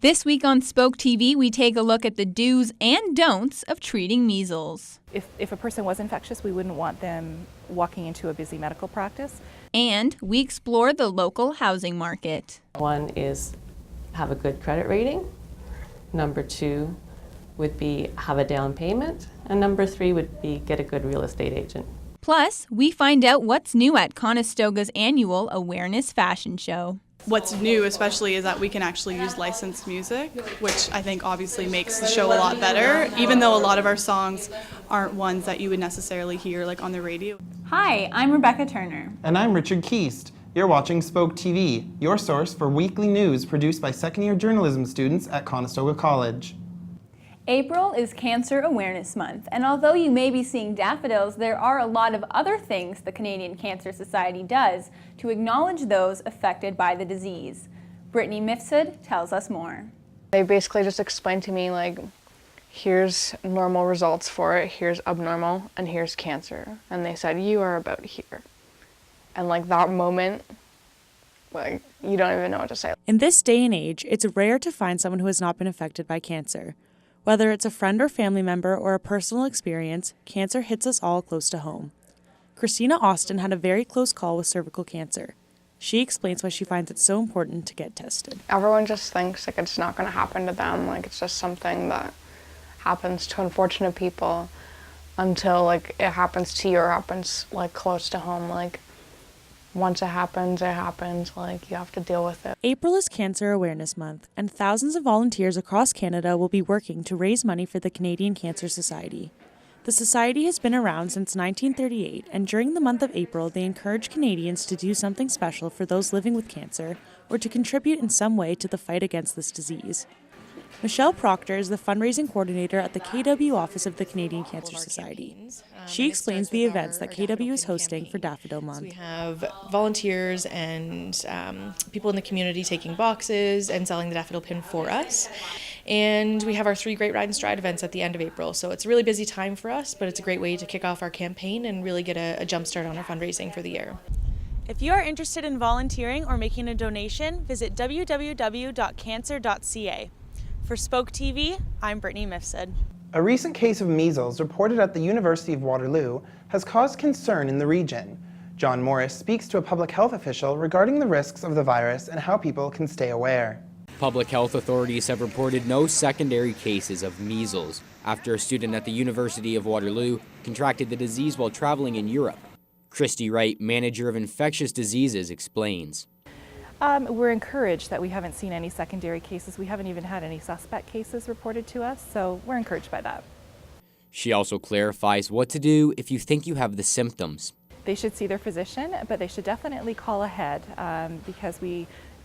This week on Spoke TV, we take a look at the do's and don'ts of treating measles. If a person was infectious, we wouldn't want them walking into a busy medical practice. And we explore the local housing market. One is have a good credit rating. Number 2 would be have a down payment. And number 3 would be get a good real estate agent. Plus, we find out what's new at Conestoga's annual Awareness Fashion Show. What's new especially is that we can actually use licensed music, which I think obviously makes the show a lot better, even though a lot of our songs aren't ones that you would necessarily hear like on the radio. Hi, I'm Rebecca Turner. And I'm Richard Keast. You're watching Spoke TV, your source for weekly news produced by second-year journalism students at Conestoga College. April is Cancer Awareness Month, and although you may be seeing daffodils, there are a lot of other things the Canadian Cancer Society does to acknowledge those affected by the disease. Brittany Mifsud tells us more. They basically just explained to me, like, here's normal results for it, here's abnormal, and here's cancer. And they said, you are about here. And like that moment, like, you don't even know what to say. In this day and age, it's rare to find someone who has not been affected by cancer. Whether it's a friend or family member or a personal experience, cancer hits us all close to home. Christina Austin had a very close call with cervical cancer. She explains why she finds it so important to get tested. Everyone just thinks like it's not going to happen to them, like it's just something that happens to unfortunate people until like it happens to you or happens like close to home. Like once it happens, like you have to deal with it. April is Cancer Awareness Month, and thousands of volunteers across Canada will be working to raise money for the Canadian Cancer Society. The Society has been around since 1938, and during the month of April, they encourage Canadians to do something special for those living with cancer or to contribute in some way to the fight against this disease. Michelle Proctor is the fundraising coordinator at the KW office of the Canadian Cancer Society. She explains the events that KW is hosting for Daffodil Month. We have volunteers and people in the community taking boxes and selling the daffodil pin for us. And we have our 3 Great Ride and Stride events at the end of April. So it's a really busy time for us, but it's a great way to kick off our campaign and really get a jump start on our fundraising for the year. If you are interested in volunteering or making a donation, visit www.cancer.ca. For Spoke TV, I'm Brittany Mifsud. A recent case of measles reported at the University of Waterloo has caused concern in the region. John Morris speaks to a public health official regarding the risks of the virus and how people can stay aware. Public health authorities have reported no secondary cases of measles after a student at the University of Waterloo contracted the disease while traveling in Europe. Christy Wright, manager of infectious diseases, explains. We're encouraged that we haven't seen any secondary cases. We haven't even had any suspect cases reported to us, so we're encouraged by that. She also clarifies what to do if you think you have the symptoms. They should see their physician, but they should definitely call ahead because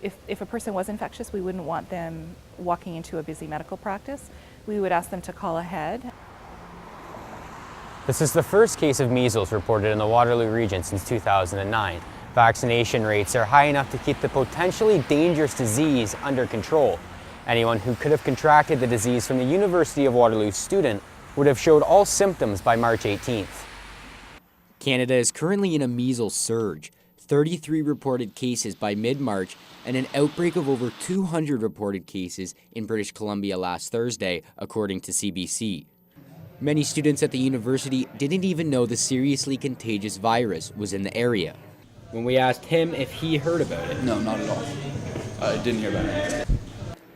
if a person was infectious, we wouldn't want them walking into a busy medical practice. We would ask them to call ahead. This is the first case of measles reported in the Waterloo region since 2009. Vaccination rates are high enough to keep the potentially dangerous disease under control. Anyone who could have contracted the disease from the University of Waterloo student would have showed all symptoms by March 18th. Canada is currently in a measles surge. 33 reported cases by mid-March and an outbreak of over 200 reported cases in British Columbia last Thursday, according to CBC. Many students at the university didn't even know the seriously contagious virus was in the area. When we asked him if he heard about it. No, not at all. I didn't hear about it.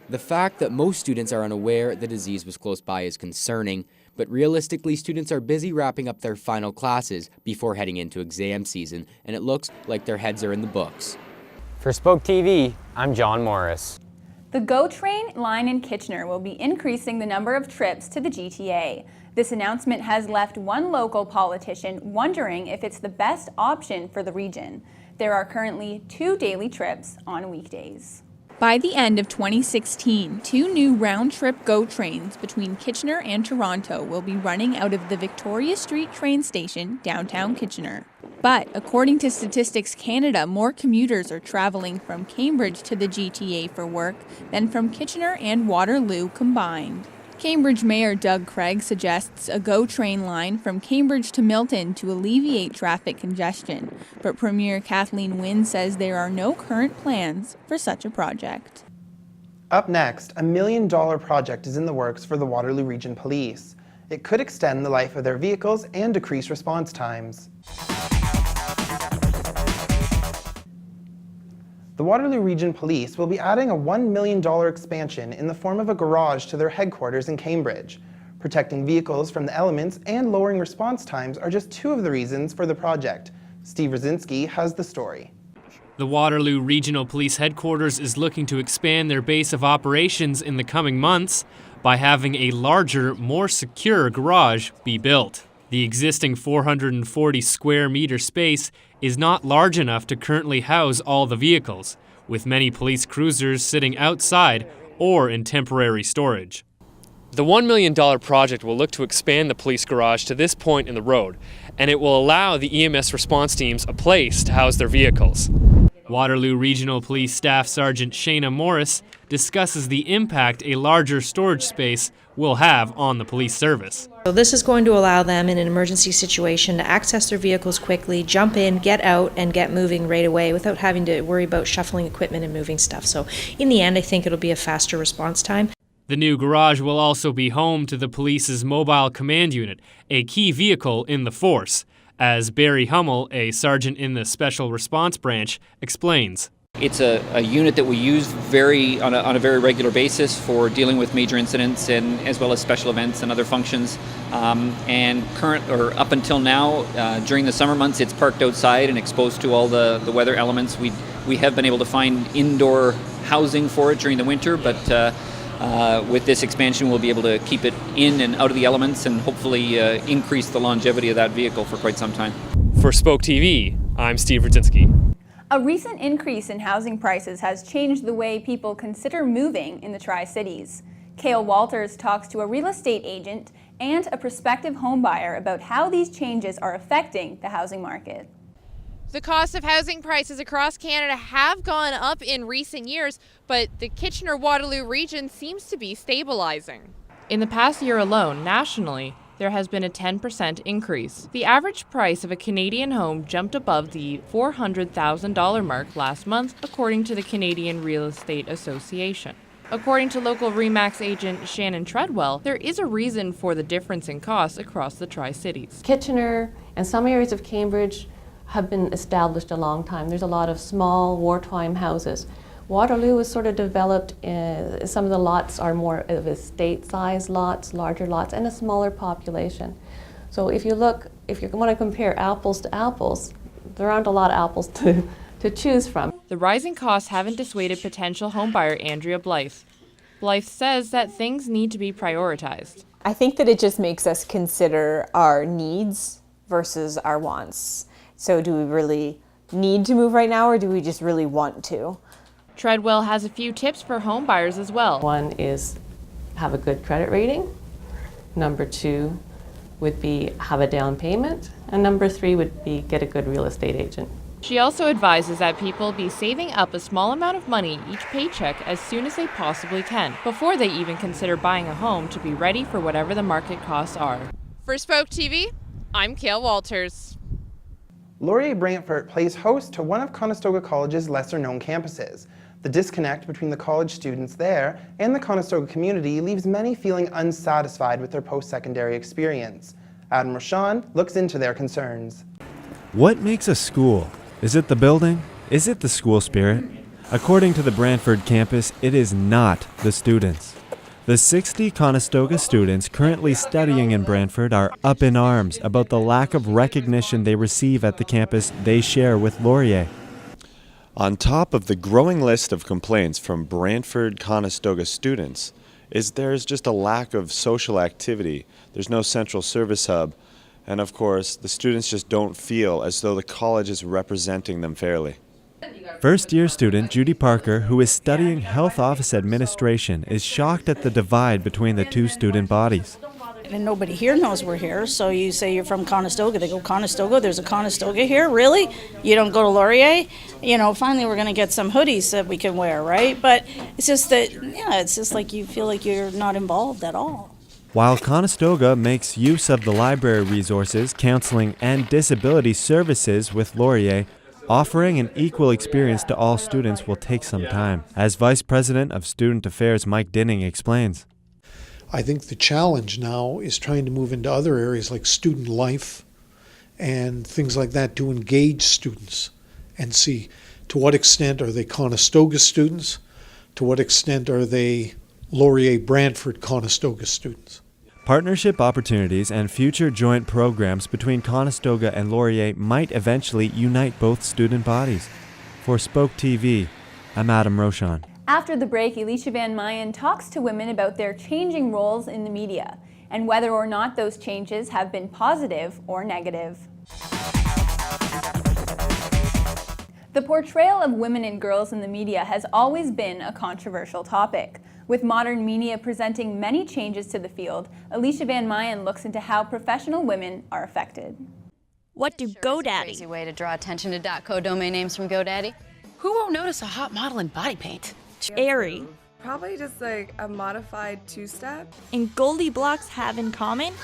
The fact that most students are unaware the disease was close by is concerning, but realistically, students are busy wrapping up their final classes before heading into exam season, and it looks like their heads are in the books. For Spoke TV, I'm John Morris. The GO Train line in Kitchener will be increasing the number of trips to the GTA. This announcement has left one local politician wondering if it's the best option for the region. There are currently 2 daily trips on weekdays. By the end of 2016, 2 new round-trip GO trains between Kitchener and Toronto will be running out of the Victoria Street train station, downtown Kitchener. But according to Statistics Canada, more commuters are traveling from Cambridge to the GTA for work than from Kitchener and Waterloo combined. Cambridge Mayor Doug Craig suggests a GO train line from Cambridge to Milton to alleviate traffic congestion, but Premier Kathleen Wynne says there are no current plans for such a project. Up next, $1 million project is in the works for the Waterloo Region Police. It could extend the life of their vehicles and decrease response times. The Waterloo Region Police will be adding a $1 million expansion in the form of a garage to their headquarters in Cambridge. Protecting vehicles from the elements and lowering response times are just two of the reasons for the project. Steve Rzinski has the story. The Waterloo Regional Police Headquarters is looking to expand their base of operations in the coming months by having a larger, more secure garage be built. The existing 440 square meter space is not large enough to currently house all the vehicles, with many police cruisers sitting outside or in temporary storage. The $1 million project will look to expand the police garage to this point in the road, and it will allow the EMS response teams a place to house their vehicles. Waterloo Regional Police Staff Sergeant Shayna Morris discusses the impact a larger storage space will have on the police service. So this is going to allow them in an emergency situation to access their vehicles quickly, jump in, get out, and get moving right away without having to worry about shuffling equipment and moving stuff. So in the end, I think it'll be a faster response time. The new garage will also be home to the police's mobile command unit, a key vehicle in the force, as Barry Hummel, a sergeant in the Special Response Branch, explains. It's a unit that we use on a very regular basis for dealing with major incidents and as well as special events and other functions. And up until now, during the summer months, it's parked outside and exposed to all the weather elements. We have been able to find indoor housing for it during the winter, but with this expansion, we'll be able to keep it in and out of the elements and hopefully increase the longevity of that vehicle for quite some time. For Spoke TV, I'm Steve Rzinski. A recent increase in housing prices has changed the way people consider moving in the Tri-Cities. Cale Walters talks to a real estate agent and a prospective home buyer about how these changes are affecting the housing market. The cost of housing prices across Canada have gone up in recent years, but the Kitchener-Waterloo region seems to be stabilizing. In the past year alone, nationally, there has been a 10% increase. The average price of a Canadian home jumped above the $400,000 mark last month, according to the Canadian Real Estate Association. According to local RE/MAX agent Shannon Treadwell, there is a reason for the difference in costs across the Tri-Cities. Kitchener and some areas of Cambridge have been established a long time. There's a lot of small wartime houses. Waterloo is sort of developed, some of the lots are more of estate-sized lots, larger lots, and a smaller population. So if you want to compare apples to apples, there aren't a lot of apples to choose from. The rising costs haven't dissuaded potential homebuyer Andrea Blythe. Blythe says that things need to be prioritized. I think that it just makes us consider our needs versus our wants. So do we really need to move right now, or do we just really want to? Treadwell has a few tips for home buyers as well. One is have a good credit rating. Number 2 would be have a down payment. And number 3 would be get a good real estate agent. She also advises that people be saving up a small amount of money each paycheck as soon as they possibly can, before they even consider buying a home, to be ready for whatever the market costs are. For Spoke TV, I'm Cale Walters. Laurier Brantford plays host to one of Conestoga College's lesser-known campuses. The disconnect between the college students there and the Conestoga community leaves many feeling unsatisfied with their post-secondary experience. Adam Rochon looks into their concerns. What makes a school? Is it the building? Is it the school spirit? According to the Brantford campus, it is not the students. The 60 Conestoga students currently studying in Brantford are up in arms about the lack of recognition they receive at the campus they share with Laurier. On top of the growing list of complaints from Brantford Conestoga students is there's just a lack of social activity. There's no central service hub. And of course, the students just don't feel as though the college is representing them fairly. First-year student Judy Parker, who is studying health office administration, is shocked at the divide between the two student bodies. And nobody here knows we're here, so you say you're from Conestoga, they go, Conestoga, there's a Conestoga here, really? You don't go to Laurier? You know, finally we're going to get some hoodies that we can wear, right? But it's just that, yeah, it's just like you feel like you're not involved at all. While Conestoga makes use of the library resources, counseling, and disability services with Laurier, Offering an equal experience to all students will take some time, as Vice President of Student Affairs Mike Dinning explains. I think the challenge now is trying to move into other areas like student life and things like that to engage students and see to what extent are they Conestoga students, to what extent are they Laurier Brantford Conestoga students. Partnership opportunities and future joint programs between Conestoga and Laurier might eventually unite both student bodies. For Spoke TV, I'm Adam Rochon. After the break, Alicia Van Mayen talks to women about their changing roles in the media and whether or not those changes have been positive or negative. The portrayal of women and girls in the media has always been a controversial topic. With modern media presenting many changes to the field, Alicia Van Mayen looks into how professional women are affected. What do GoDaddy? Crazy way to draw attention to .co domain names from GoDaddy. Who won't notice a hot model in body paint? Aerie. Probably just like a modified two-step. And Goldie Blocks have in common?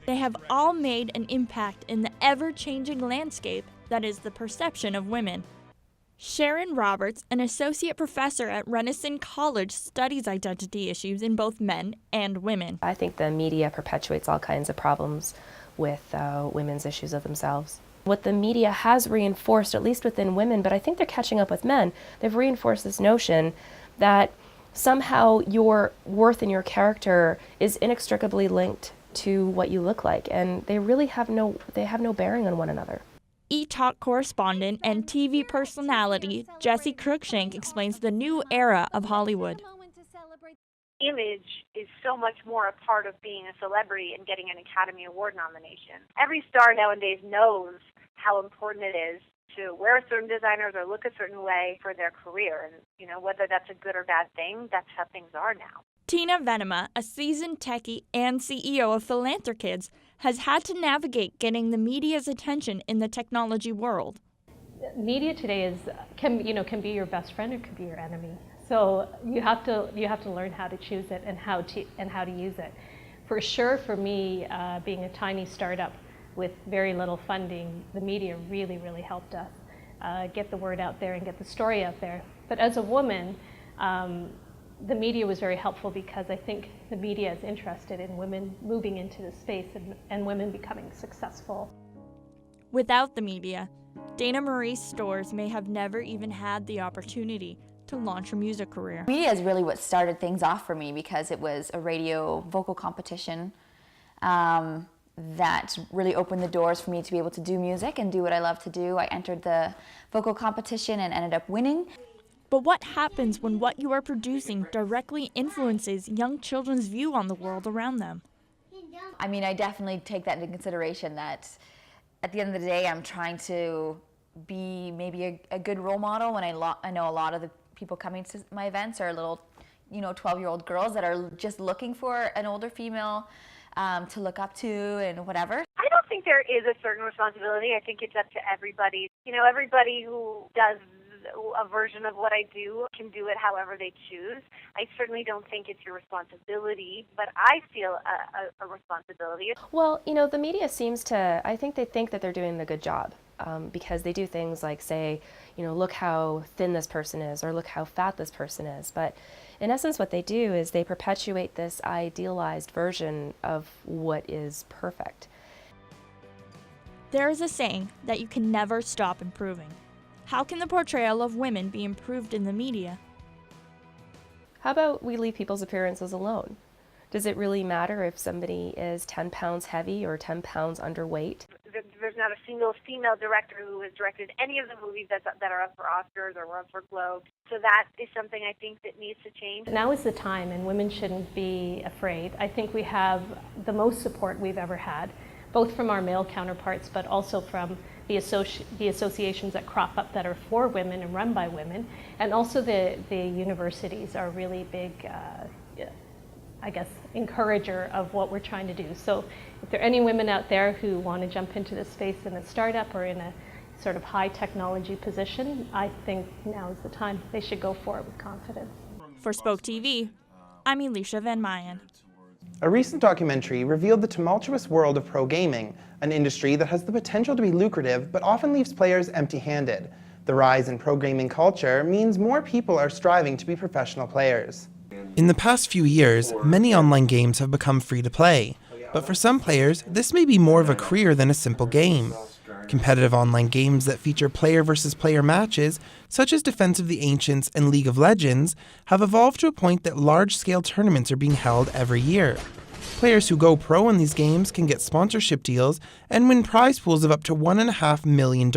They have all made an impact in the ever-changing landscape that is the perception of women. Sharon Roberts, an associate professor at Renison College, studies identity issues in both men and women. I think the media perpetuates all kinds of problems with women's issues of themselves. What the media has reinforced, at least within women, but I think they're catching up with men, they've reinforced this notion that somehow your worth and your character is inextricably linked to what you look like, and they really have no bearing on one another. E-Talk correspondent and TV personality Jesse Cruikshank explains the new era of Hollywood. Image is so much more a part of being a celebrity and getting an Academy Award nomination. Every star nowadays knows how important it is to wear certain designers or look a certain way for their career. And, whether that's a good or bad thing, that's how things are now. Tina Venema, a seasoned techie and CEO of Philanthrokids, has had to navigate getting the media's attention in the technology world. Media today can be your best friend or can be your enemy. So you have to learn how to choose it and how to use it. For sure, for me, being a tiny startup with very little funding, the media really, really helped us get the word out there and get the story out there. But as a woman, the media was very helpful because I think the media is interested in women moving into the space and women becoming successful. Without the media, Dana Marie Storrs may have never even had the opportunity to launch her music career. Media is really what started things off for me because it was a radio vocal competition that really opened the doors for me to be able to do music and do what I love to do. I entered the vocal competition and ended up winning. But what happens when what you are producing directly influences young children's view on the world around them? I mean, I definitely take that into consideration that at the end of the day, I'm trying to be maybe a good role model when I know a lot of the people coming to my events are little, 12-year-old girls that are just looking for an older female to look up to and whatever. I don't think there is a certain responsibility. I think it's up to everybody. Everybody who does a version of what I do can do it however they choose. I certainly don't think it's your responsibility, but I feel a responsibility. Well, the media I think they think that they're doing the good job because they do things like say, look how thin this person is or look how fat this person is. But in essence, what they do is they perpetuate this idealized version of what is perfect. There is a saying that you can never stop improving. How can the portrayal of women be improved in the media? How about we leave people's appearances alone? Does it really matter if somebody is 10 pounds heavy or 10 pounds underweight? There's not a single female director who has directed any of the movies that are up for Oscars or up for Globes. So that is something I think that needs to change. Now is the time, and women shouldn't be afraid. I think we have the most support we've ever had, both from our male counterparts, but also from the associations that crop up that are for women and run by women, and also the universities are really big, encourager of what we're trying to do. So if there are any women out there who want to jump into this space in a startup or in a sort of high technology position, I think now is the time. They should go for it with confidence. For Spoke TV, I'm Alicia Van Mayen. A recent documentary revealed the tumultuous world of pro gaming, an industry that has the potential to be lucrative but often leaves players empty-handed. The rise in pro gaming culture means more people are striving to be professional players. In the past few years, many online games have become free to play, but for some players, this may be more of a career than a simple game. Competitive online games that feature player versus player matches, such as Defense of the Ancients and League of Legends, have evolved to a point that large-scale tournaments are being held every year. Players who go pro in these games can get sponsorship deals and win prize pools of up to $1.5 million.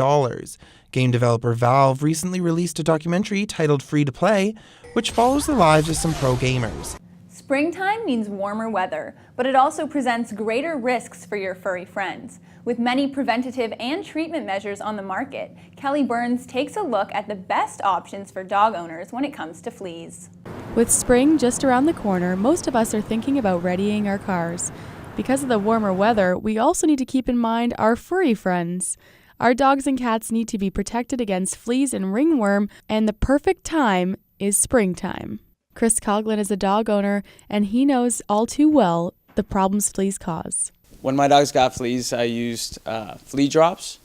Game developer Valve recently released a documentary titled Free to Play, which follows the lives of some pro gamers. Springtime means warmer weather, but it also presents greater risks for your furry friends. With many preventative and treatment measures on the market, Kelly Burns takes a look at the best options for dog owners when it comes to fleas. With spring just around the corner, most of us are thinking about readying our cars. Because of the warmer weather, we also need to keep in mind our furry friends. Our dogs and cats need to be protected against fleas and ringworm, and the perfect time is springtime. Chris Coughlin is a dog owner, and he knows all too well the problems fleas cause. When my dogs got fleas, I used flea drops.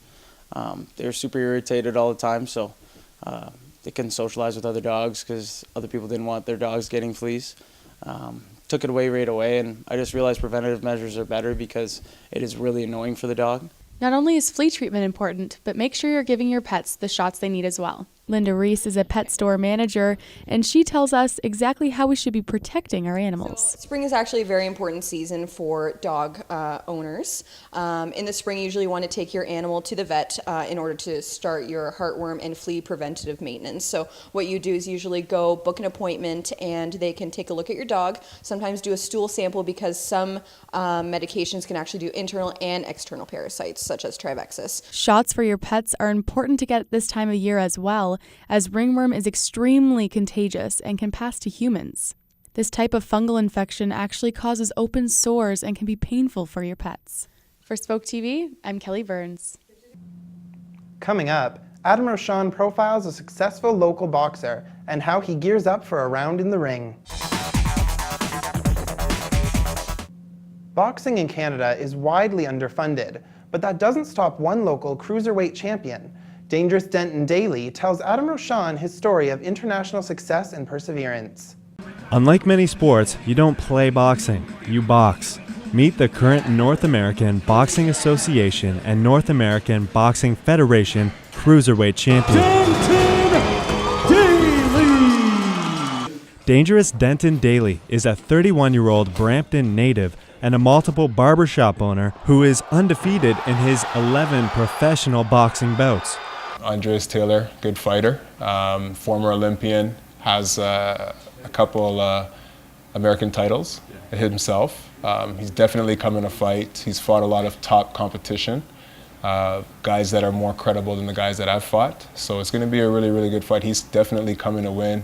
They were super irritated all the time, so they couldn't socialize with other dogs because other people didn't want their dogs getting fleas. Took it away right away, and I just realized preventative measures are better because it is really annoying for the dog. Not only is flea treatment important, but make sure you're giving your pets the shots they need as well. Linda Reese is a pet store manager, and she tells us exactly how we should be protecting our animals. Spring is actually a very important season for dog owners. In the spring, you usually want to take your animal to the vet in order to start your heartworm and flea preventative maintenance. So what you do is usually go book an appointment, and they can take a look at your dog, sometimes do a stool sample because some medications can actually do internal and external parasites, such as Trivexis. Shots for your pets are important to get at this time of year as well, as ringworm is extremely contagious and can pass to humans. This type of fungal infection actually causes open sores and can be painful for your pets. For Spoke TV, I'm Kelly Burns. Coming up, Adam Rochon profiles a successful local boxer and how he gears up for a round in the ring. Boxing in Canada is widely underfunded, but that doesn't stop one local cruiserweight champion. Dangerous Denton Daly tells Adam Rochon his story of international success and perseverance. Unlike many sports, you don't play boxing, you box. Meet the current North American Boxing Association and North American Boxing Federation cruiserweight champion. Dangerous Denton Daly is a 31-year-old Brampton native and a multiple barbershop owner who is undefeated in his 11 professional boxing bouts. Andreas Taylor, good fighter, former Olympian, has a couple American titles himself. He's definitely come in a fight. He's fought a lot of top competition, guys that are more credible than the guys that I've fought. So it's going to be a really, really good fight. He's definitely coming to win.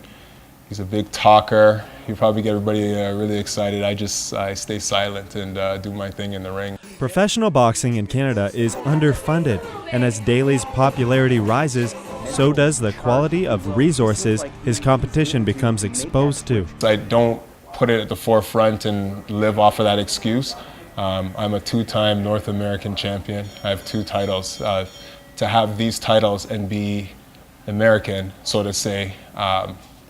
He's a big talker. He'll probably get everybody really excited. I stay silent and do my thing in the ring. Professional boxing in Canada is underfunded, and as Daly's popularity rises, so does the quality of resources his competition becomes exposed to. I don't put it at the forefront and live off of that excuse. I'm a two-time North American champion. I have 2 titles. To have these titles and be American, so to say,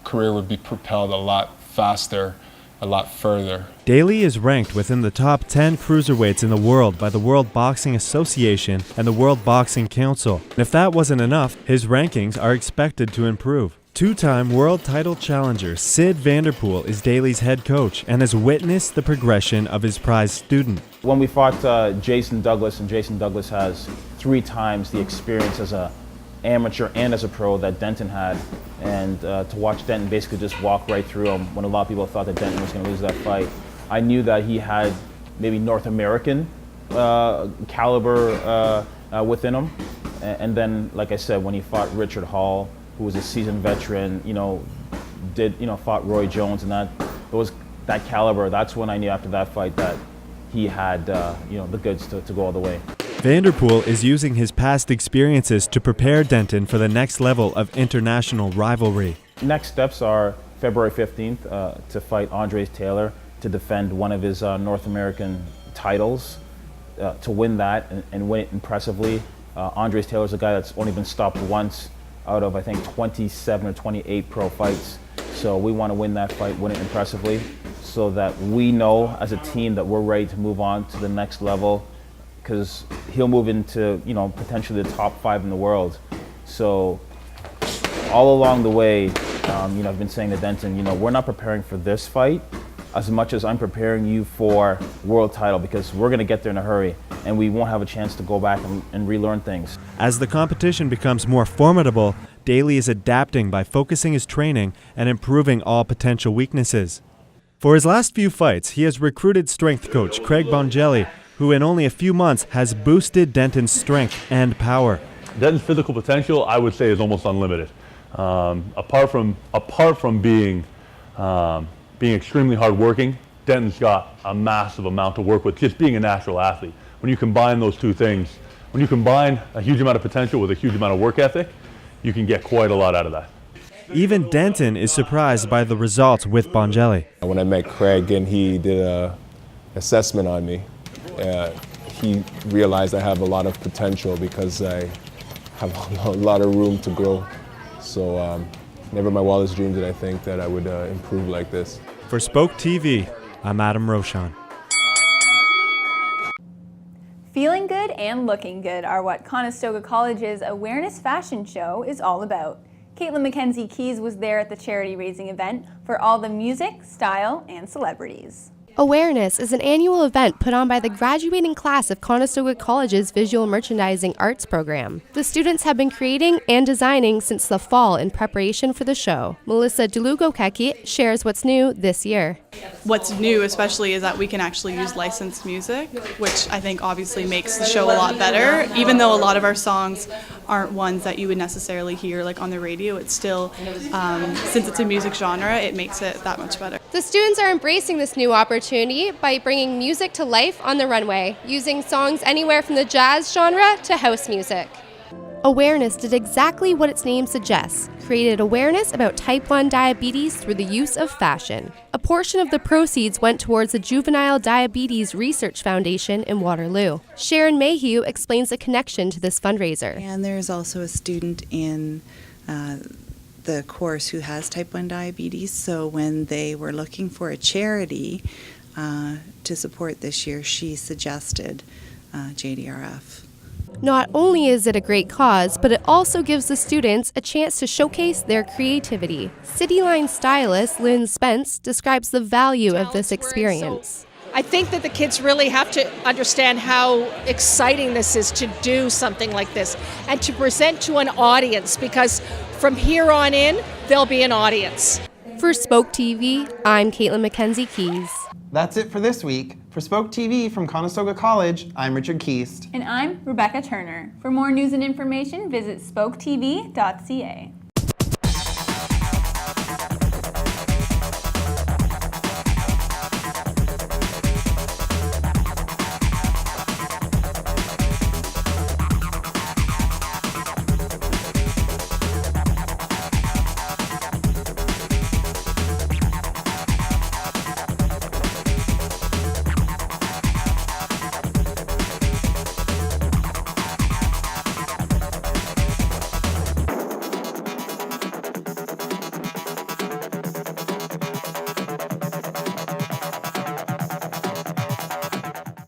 career would be propelled a lot faster, a lot further. Daly is ranked within the top 10 cruiserweights in the world by the World Boxing Association and the World Boxing Council. And if that wasn't enough, his rankings are expected to improve. 2-time world title challenger Sid Vanderpool is Daly's head coach and has witnessed the progression of his prize student. When we fought Jason Douglas, and Jason Douglas has 3 times the experience as a amateur and as a pro that Denton had, and to watch Denton basically just walk right through him when a lot of people thought that Denton was going to lose that fight, I knew that he had maybe North American caliber within him. And then, like I said, when he fought Richard Hall, who was a seasoned veteran, fought Roy Jones, and that caliber, that's when I knew after that fight that he had the goods to go all the way. Vanderpool is using his past experiences to prepare Denton for the next level of international rivalry. Next steps are February 15th to fight Andreas Taylor to defend one of his North American titles, to win that and win it impressively. Andres Taylor's a guy that's only been stopped once out of, I think, 27 or 28 pro fights. So we want to win that fight, win it impressively, so that we know as a team that we're ready to move on to the next level, because he'll move into, you know, potentially the top 5 in the world. So all along the way, you know, I've been saying to Denton, you know, we're not preparing for this fight as much as I'm preparing you for world title, because we're going to get there in a hurry and we won't have a chance to go back and relearn things. As the competition becomes more formidable, Daly is adapting by focusing his training and improving all potential weaknesses. For his last few fights, he has recruited strength coach Craig Bongelli, who in only a few months has boosted Denton's strength and power. Denton's physical potential, I would say, is almost unlimited. Apart from being extremely hardworking, Denton's got a massive amount to work with, just being a natural athlete. When you combine those two things, when you combine a huge amount of potential with a huge amount of work ethic, you can get quite a lot out of that. Even Denton is surprised by the results with Bongelli. When I met Craig and he did an assessment on me, he realized I have a lot of potential because I have a lot of room to grow. So never in my wildest dreams did I think that I would improve like this. For Spoke TV, I'm Adam Roshan. Feeling good and looking good are what Conestoga College's Awareness Fashion Show is all about. Caitlin McKenzie Keys was there at the charity raising event for all the music, style, and celebrities. Awareness is an annual event put on by the graduating class of Conestoga College's Visual Merchandising Arts program. The students have been creating and designing since the fall in preparation for the show. Melissa Delugo-Keki shares what's new this year. What's new especially is that we can actually use licensed music, which I think obviously makes the show a lot better. Even though a lot of our songs aren't ones that you would necessarily hear like on the radio, it's still, since it's a music genre, it makes it that much better. The students are embracing this new opportunity by bringing music to life on the runway, using songs anywhere from the jazz genre to house music. Awareness did exactly what its name suggests, created awareness about type 1 diabetes through the use of fashion. A portion of the proceeds went towards the Juvenile Diabetes Research Foundation in Waterloo. Sharon Mayhew explains the connection to this fundraiser. And there's also a student in the course who has type 1 diabetes, so when they were looking for a charity to support this year, she suggested JDRF. Not only is it a great cause, but it also gives the students a chance to showcase their creativity. Cityline stylist Lynn Spence describes the value of this experience. I think that the kids really have to understand how exciting this is to do something like this and to present to an audience, because from here on in, there'll be an audience. For Spoke TV, I'm Caitlin McKenzie Keys. That's it for this week. For Spoke TV from Conestoga College, I'm Richard Keast. And I'm Rebecca Turner. For more news and information, visit spoketv.ca.